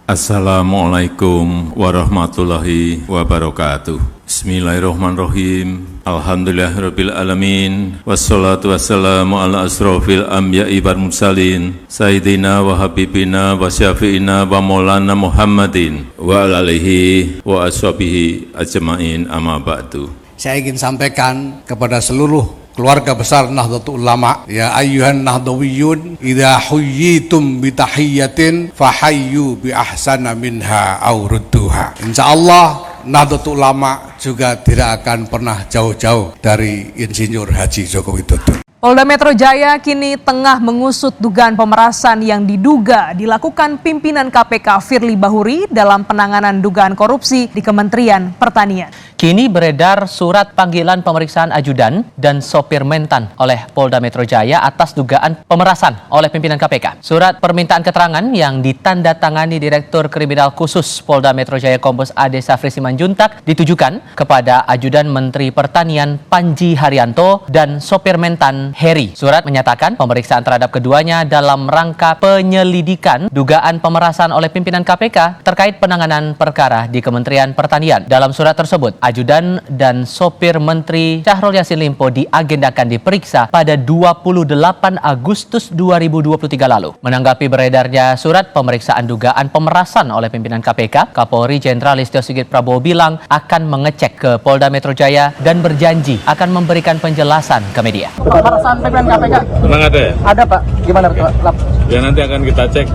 Assalamualaikum warahmatullahi wabarakatuh. Bismillahirrahmanirrahim. Alhamdulillahirabbil alamin. Wassalatu wassalamu ala asrofil anbiya'i wal mursalin. Sayyidina wa habibina wa syafi'ina wa maulana Muhammadin wa ala alihi wa ashabihi ajma'in, amma ba'du. Saya ingin sampaikan kepada seluruh keluarga besar Nahdlatul Ulama, ya ayyuhan nahdawiyun, idza huyyitum bi tahiyyatin fahayyu bi ahsana minha aw rudduha. Insyaallah Nahdlatul Ulama juga tidak akan pernah jauh-jauh dari Insinyur Haji Joko Widodo. Polda Metro Jaya kini tengah mengusut dugaan pemerasan yang diduga dilakukan pimpinan KPK Firly Bahuri dalam penanganan dugaan korupsi di Kementerian Pertanian. Kini beredar surat panggilan pemeriksaan ajudan dan sopir mentan oleh Polda Metro Jaya atas dugaan pemerasan oleh pimpinan KPK. Surat permintaan keterangan yang ditandatangani Direktur Kriminal Khusus Polda Metro Jaya Kombes Ade Safri Simanjuntak ditujukan kepada ajudan Menteri Pertanian Panji Haryanto dan sopir mentan Heri. Surat menyatakan pemeriksaan terhadap keduanya dalam rangka penyelidikan dugaan pemerasan oleh pimpinan KPK terkait penanganan perkara di Kementerian Pertanian. Dalam surat tersebut, ajudan dan sopir Menteri Syahrul Yassin Limpo diagendakan diperiksa pada 28 Agustus 2023 lalu. Menanggapi beredarnya surat pemeriksaan dugaan pemerasan oleh pimpinan KPK, Kapolri Jenderal Listio Sigit Prabowo bilang akan mengecek ke Polda Metro Jaya dan berjanji akan memberikan penjelasan ke media. Pemerasan pimpinan KPK? Memang ada ya? Ada Pak, gimana Pak? Ya nanti akan kita cek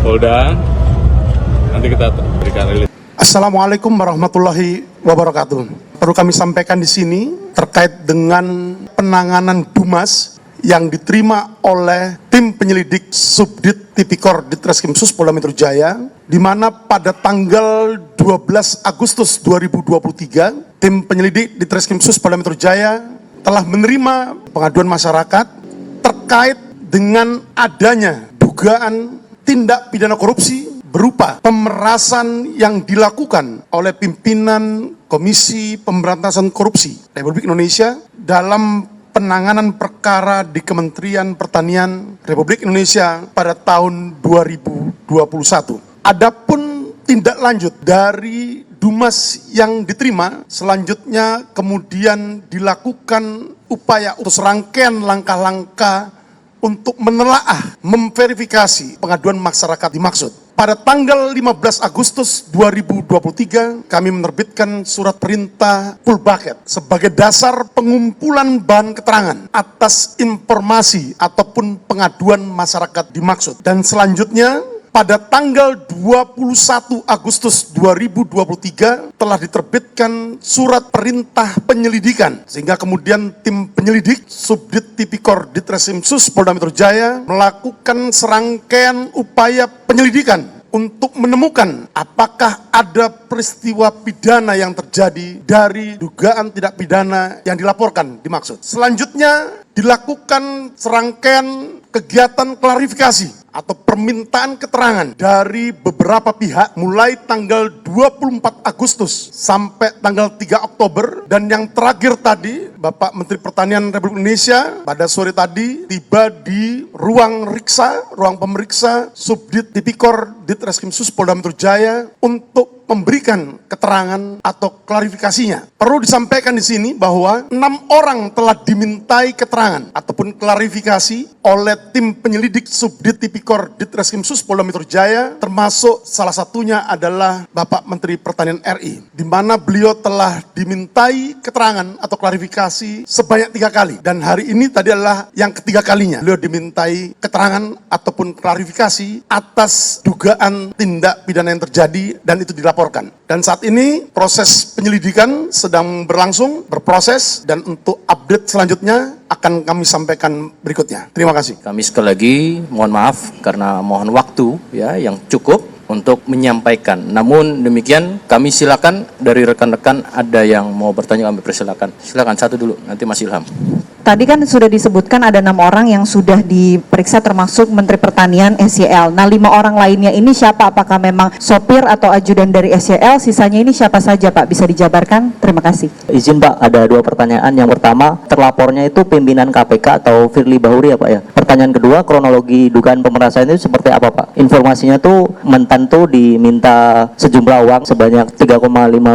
Polda, nanti kita berikan rilis. Assalamualaikum warahmatullahi wabarakatuh. Perlu kami sampaikan di sini terkait dengan penanganan Dumas yang diterima oleh tim penyelidik Subdit Tipikor Ditreskrimsus Polda Metro Jaya, di mana pada tanggal 12 Agustus 2023 tim penyelidik Ditreskrimsus Polda Metro Jaya telah menerima pengaduan masyarakat terkait dengan adanya dugaan tindak pidana korupsi berupa pemerasan yang dilakukan oleh pimpinan Komisi Pemberantasan Korupsi Republik Indonesia dalam penanganan perkara di Kementerian Pertanian Republik Indonesia pada tahun 2021. Adapun tindak lanjut dari Dumas yang diterima, selanjutnya kemudian dilakukan upaya serangkaian langkah-langkah untuk menelaah, memverifikasi pengaduan masyarakat dimaksud. Pada tanggal 15 Agustus 2023, kami menerbitkan surat perintah full bucket sebagai dasar pengumpulan bahan keterangan atas informasi ataupun pengaduan masyarakat dimaksud. Dan selanjutnya, pada tanggal 21 Agustus 2023 telah diterbitkan surat perintah penyelidikan, sehingga kemudian tim penyelidik Subdit Tipikor Ditreskrimsus Polda Metro Jaya melakukan serangkaian upaya penyelidikan untuk menemukan apakah ada peristiwa pidana yang terjadi dari dugaan tidak pidana yang dilaporkan dimaksud. Selanjutnya dilakukan serangkaian kegiatan klarifikasi atau permintaan keterangan dari beberapa pihak mulai tanggal 24 Agustus sampai tanggal 3 Oktober, dan yang terakhir tadi Bapak Menteri Pertanian Republik Indonesia pada sore tadi tiba di ruang pemeriksa Subdit Tipikor Ditreskrimsus Polda Metro Jaya untuk memberikan keterangan atau klarifikasinya. Perlu disampaikan di sini bahwa 6 orang telah dimintai keterangan ataupun klarifikasi oleh tim penyelidik Subdit Tipikor Ditreskrimsus Polda Metro Jaya, termasuk salah satunya adalah Bapak Menteri Pertanian RI, di mana beliau telah dimintai keterangan atau klarifikasi sebanyak 3 kali. Dan hari ini tadi adalah yang ketiga kalinya beliau dimintai keterangan ataupun klarifikasi atas dugaan tindak pidana yang terjadi dan itu dilaporkan. Dan saat ini proses penyelidikan sedang berproses, dan untuk update selanjutnya akan kami sampaikan berikutnya. Terima kasih. Kami sekali lagi mohon maaf karena mohon waktu ya yang cukup untuk menyampaikan. Namun demikian kami silakan dari rekan-rekan ada yang mau bertanya, kami persilakan. Silakan satu dulu, nanti Mas Ilham. Tadi kan sudah disebutkan ada 6 orang yang sudah diperiksa termasuk Menteri Pertanian SYL. Nah 5 orang lainnya ini siapa? Apakah memang sopir atau ajudan dari SYL? Sisanya ini siapa saja Pak? Bisa dijabarkan? Terima kasih. Izin Pak, ada 2 pertanyaan. Yang pertama, terlapornya itu pimpinan KPK atau Firly Bahuri ya Pak ya? Pertanyaan kedua, kronologi dugaan pemerasan itu seperti apa Pak? Informasinya tuh Mentan tuh diminta sejumlah uang sebanyak 3,5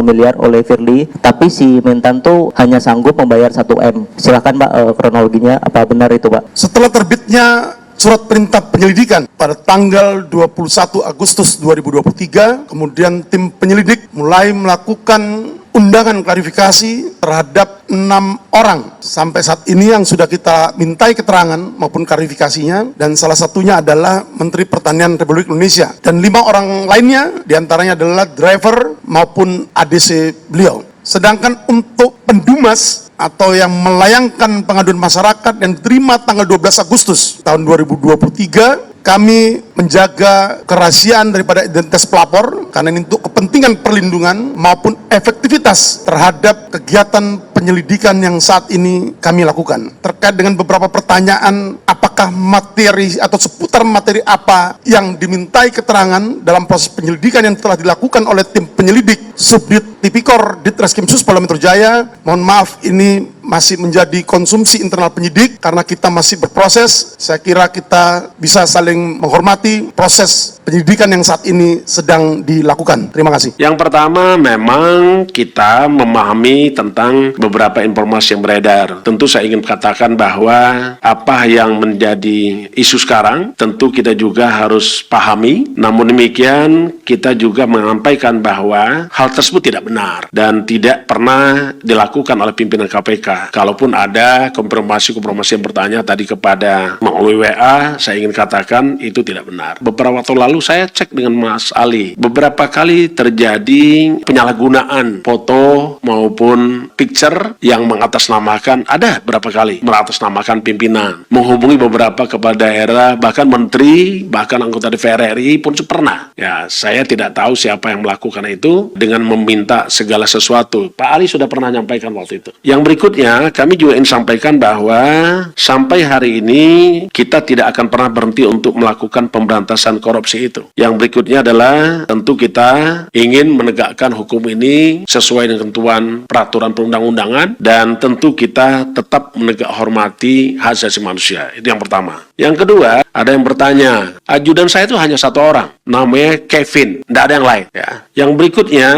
miliar oleh Firly, tapi si Mentan tuh hanya sanggup membayar 1 M. Silakan Pak, kronologinya apa benar itu Pak? Setelah terbitnya surat perintah penyelidikan pada tanggal 21 Agustus 2023, kemudian tim penyelidik mulai melakukan undangan klarifikasi terhadap 6 orang sampai saat ini yang sudah kita mintai keterangan maupun klarifikasinya, dan salah satunya adalah Menteri Pertanian Republik Indonesia, dan 5 orang lainnya diantaranya adalah driver maupun ADC beliau. Sedangkan untuk pendumas atau yang melayangkan pengaduan masyarakat yang diterima tanggal 12 Agustus tahun 2023, kami menjaga kerahasiaan daripada identitas pelapor karena ini untuk kepentingan perlindungan maupun efektivitas terhadap kegiatan penyelidikan yang saat ini kami lakukan. Terkait dengan beberapa pertanyaan, apakah materi atau seputar materi apa yang dimintai keterangan dalam proses penyelidikan yang telah dilakukan oleh tim penyelidik Subdit Tipikor Ditreskrimsus Polda Metro Jaya, mohon maaf ini masih menjadi konsumsi internal penyidik karena kita masih berproses. Saya kira kita bisa saling menghormati proses penyelidikan yang saat ini sedang dilakukan. Terima kasih. Yang pertama, memang kita memahami tentang beberapa informasi yang beredar. Tentu saya ingin katakan bahwa apa yang menjadi isu sekarang tentu kita juga harus pahami. Namun demikian kita juga menyampaikan bahwa hal tersebut tidak benar dan tidak pernah dilakukan oleh pimpinan KPK. Kalaupun ada konfirmasi yang bertanya tadi kepada melalui WA, saya ingin katakan itu tidak benar. Beberapa waktu lalu saya cek dengan Mas Ali, beberapa kali terjadi penyalahgunaan foto maupun picture yang mengatasnamakan, ada berapa kali mengatasnamakan pimpinan, menghubungi beberapa kepala daerah, bahkan menteri, bahkan anggota DPR RI pun pernah. Ya, saya tidak tahu siapa yang melakukan itu dengan meminta segala sesuatu. Pak Ali sudah pernah menyampaikan waktu itu. Yang berikutnya, kami juga ingin sampaikan bahwa sampai hari ini kita tidak akan pernah berhenti untuk melakukan pemberantasan korupsi itu. Yang berikutnya adalah tentu kita ingin menegakkan hukum ini sesuai dengan ketentuan peraturan perundang-undangan dan tentu kita tetap menegak hormati hak asasi manusia. Itu yang pertama. Yang kedua, ada yang bertanya, ajudan saya itu hanya 1 orang, namanya Kevin, tidak ada yang lain. Ya. Yang berikutnya,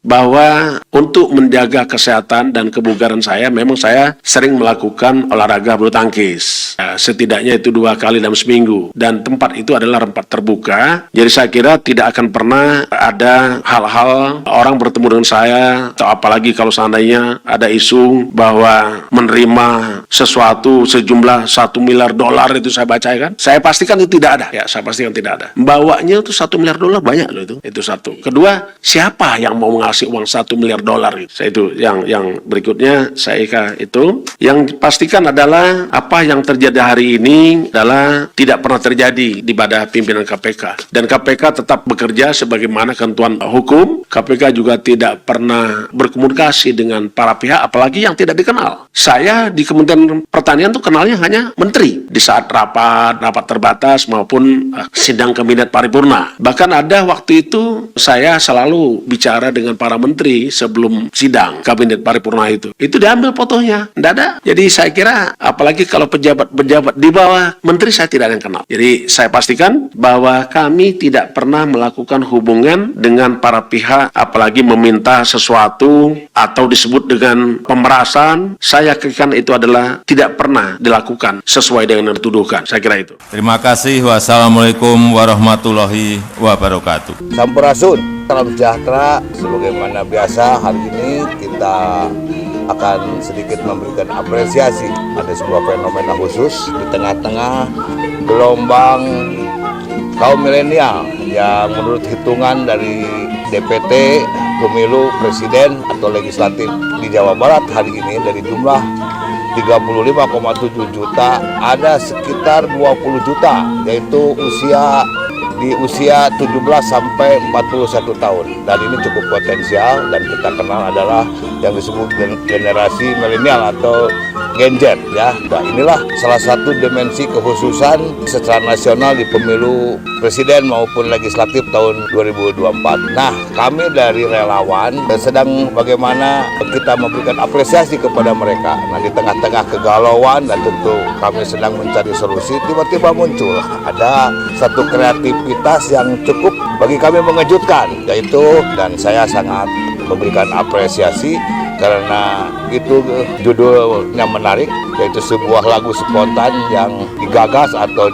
bahwa untuk menjaga kesehatan dan kebugaran saya, memang saya sering melakukan olahraga bulu tangkis. Ya, setidaknya itu 2 kali dalam seminggu. Dan tempat itu adalah tempat terbuka. Jadi saya kira tidak akan pernah ada hal-hal orang bertemu dengan saya, atau apalagi kalau seandainya ada isu bahwa menerima sesuatu sejumlah $1 miliar itu saya baca kan. Saya pastikan itu tidak ada. Ya, saya pastikan tidak ada. Bawanya itu $1 miliar banyak loh itu. Itu satu. Kedua, siapa yang mau ngasih uang $1 miliar itu? Saya itu yang berikutnya saya itu yang pastikan adalah apa yang terjadi hari ini adalah tidak pernah terjadi di pada pimpinan KPK, dan KPK tetap bekerja sebagaimana ketentuan hukum. KPK juga tidak pernah berkomunikasi dengan para pihak apalagi yang tidak dikenal. Saya di Kementerian Pertanian tuh kenalnya hanya menteri di saat rapat terbatas maupun sidang kabinet paripurna. Bahkan ada waktu itu saya selalu bicara dengan para menteri sebelum sidang kabinet paripurna itu diambil fotonya, tidak ada. Jadi saya kira apalagi kalau pejabat di bawah menteri saya tidak ada yang kenal. Jadi saya pastikan bahwa kami tidak pernah melakukan hubungan dengan para pihak apalagi meminta sesuatu atau disebut dengan pemerasan. Saya yakin itu adalah tidak pernah dilakukan sesuai dengan yang dituduhkan. Saya kira itu. Terima kasih. Wassalamualaikum warahmatullahi wabarakatuh. Sampurasun, salam sejahtera. Sebagaimana biasa, hari ini kita akan sedikit memberikan apresiasi. Ada sebuah fenomena khusus di tengah-tengah gelombang kaum milenial yang menurut hitungan dari DPT Pemilu Presiden atau Legislatif di Jawa Barat hari ini dari jumlah 35,7 juta ada sekitar 20 juta yaitu usia di usia 17 sampai 41 tahun. Dan ini cukup potensial dan kita kenal adalah yang disebut generasi milenial atau Gen Z ya. Nah, inilah salah satu dimensi kekhususan secara nasional di pemilu presiden maupun legislatif tahun 2024. Nah, kami dari relawan sedang bagaimana kita memberikan apresiasi kepada mereka. Nah, di tengah-tengah kegalauan dan tentu kami sedang mencari solusi, tiba-tiba muncul ada satu kreativitas yang cukup bagi kami mengejutkan, yaitu dan saya sangat memberikan apresiasi karena itu judulnya menarik, yaitu sebuah lagu spontan yang digagas atau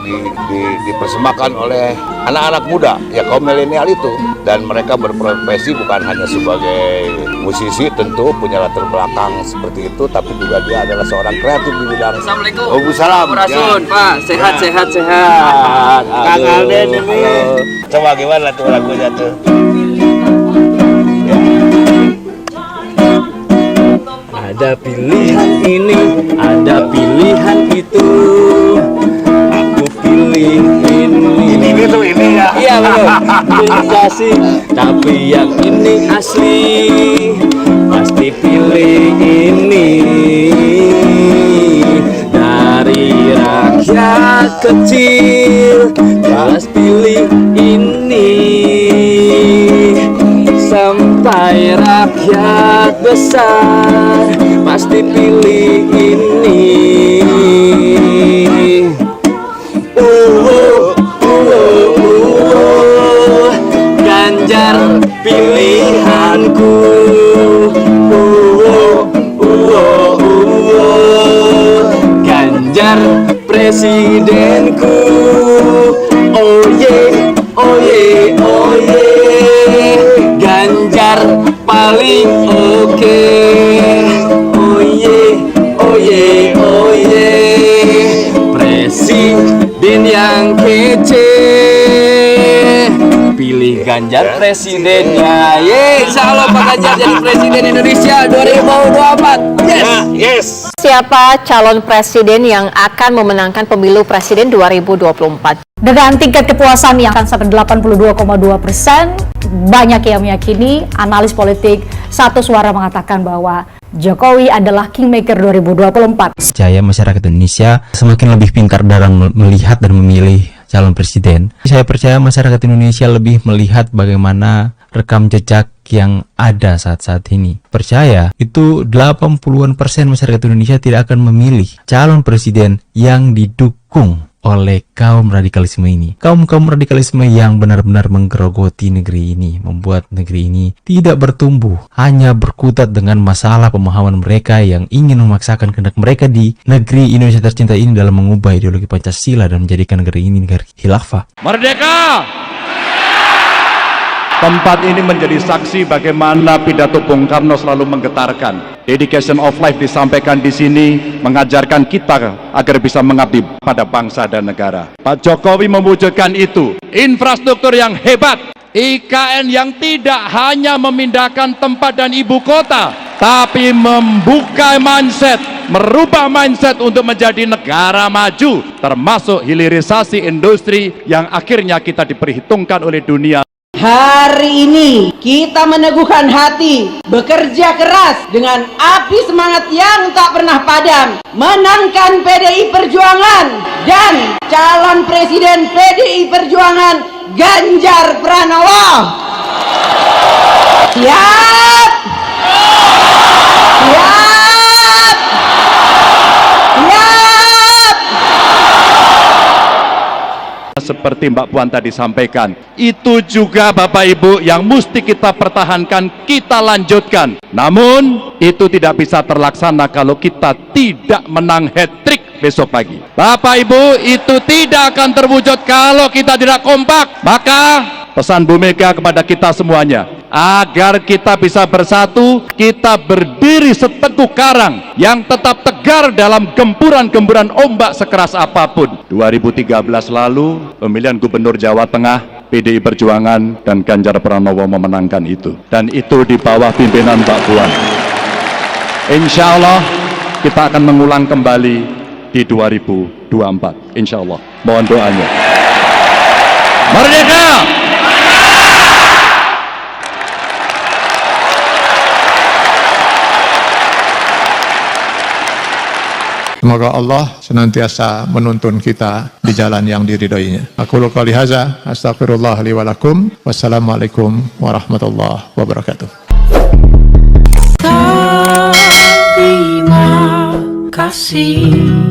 dipersembahkan oleh anak-anak muda ya kaum milenial itu, dan mereka berprofesi bukan hanya sebagai musisi, tentu punya latar belakang seperti itu, tapi juga dia adalah seorang kreatif di bidang. Assalamualaikum. Waalaikumsalam. Rasul, Ya. Pak, sehat. Kang Alden ini. Coba gimana tuh lagunya tuh? Ada pilihan ini, ada pilihan itu. Aku pilih ini. Ini tuh ini ya. Iya betul. Kasih, tapi yang ini asli. Pasti pilih ini. Dari rakyat kecil, jelas pilih ini. Sampai rakyat besar, pasti pilih ini. Ganjar pilihanku. Ganjar presidenku. Oh yeah, oh yeah, oh yeah. Ganjar paling oke. Oh yeah, oh yeah, oh yeah. Presiden yang kece. Pilih Ganjar presidennya. Insya Allah Pak Ganjar jadi presiden Indonesia 2024. Yes. Siapa calon presiden yang akan memenangkan pemilu presiden 2024? Dengan tingkat kepuasan yang akan sampai 82,2%, banyak yang meyakini, analis politik satu suara mengatakan bahwa Jokowi adalah kingmaker 2024. Percaya masyarakat Indonesia semakin lebih pintar dalam melihat dan memilih calon presiden. Saya percaya masyarakat Indonesia lebih melihat bagaimana rekam jejak yang ada saat-saat ini. Percaya itu 80% masyarakat Indonesia tidak akan memilih calon presiden yang didukung oleh kaum radikalisme ini. Kaum radikalisme yang benar-benar menggerogoti negeri ini, membuat negeri ini tidak bertumbuh, hanya berkutat dengan masalah pemahaman mereka yang ingin memaksakan kehendak mereka di negeri Indonesia tercinta ini dalam mengubah ideologi Pancasila dan menjadikan negeri ini negara khilafah. Merdeka! Tempat ini menjadi saksi bagaimana pidato Bung Karno selalu menggetarkan. Dedication of life disampaikan di sini, mengajarkan kita agar bisa mengabdi pada bangsa dan negara. Pak Jokowi mewujudkan itu. Infrastruktur yang hebat, IKN yang tidak hanya memindahkan tempat dan ibu kota, tapi membuka mindset, merubah mindset untuk menjadi negara maju, termasuk hilirisasi industri yang akhirnya kita diperhitungkan oleh dunia. Hari ini kita meneguhkan hati, bekerja keras dengan api semangat yang tak pernah padam, menangkan PDI Perjuangan dan calon presiden PDI Perjuangan Ganjar Pranowo. Siap! Siap! Seperti Mbak Puan tadi sampaikan, itu juga Bapak Ibu yang mesti kita pertahankan, kita lanjutkan. Namun itu tidak bisa terlaksana kalau kita tidak menang hat-trick besok pagi. Bapak Ibu, itu tidak akan terwujud kalau kita tidak kompak. Maka pesan Bu Mega kepada kita semuanya, agar kita bisa bersatu, kita berdiri seteguh karang yang tetap tegar dalam gempuran-gempuran ombak sekeras apapun. 2013 lalu, pemilihan Gubernur Jawa Tengah, PDI Perjuangan dan Ganjar Pranowo memenangkan itu. Dan itu di bawah pimpinan Mbak Puan. Insya Allah kita akan mengulang kembali di 2024. Insya Allah. Mohon doanya. Merdeka! Semoga Allah senantiasa menuntun kita di jalan yang diridhoinya. Aku qouli hadza, astaghfirullah li wa lakum. Wassalamualaikum warahmatullahi wabarakatuh. Terima kasih.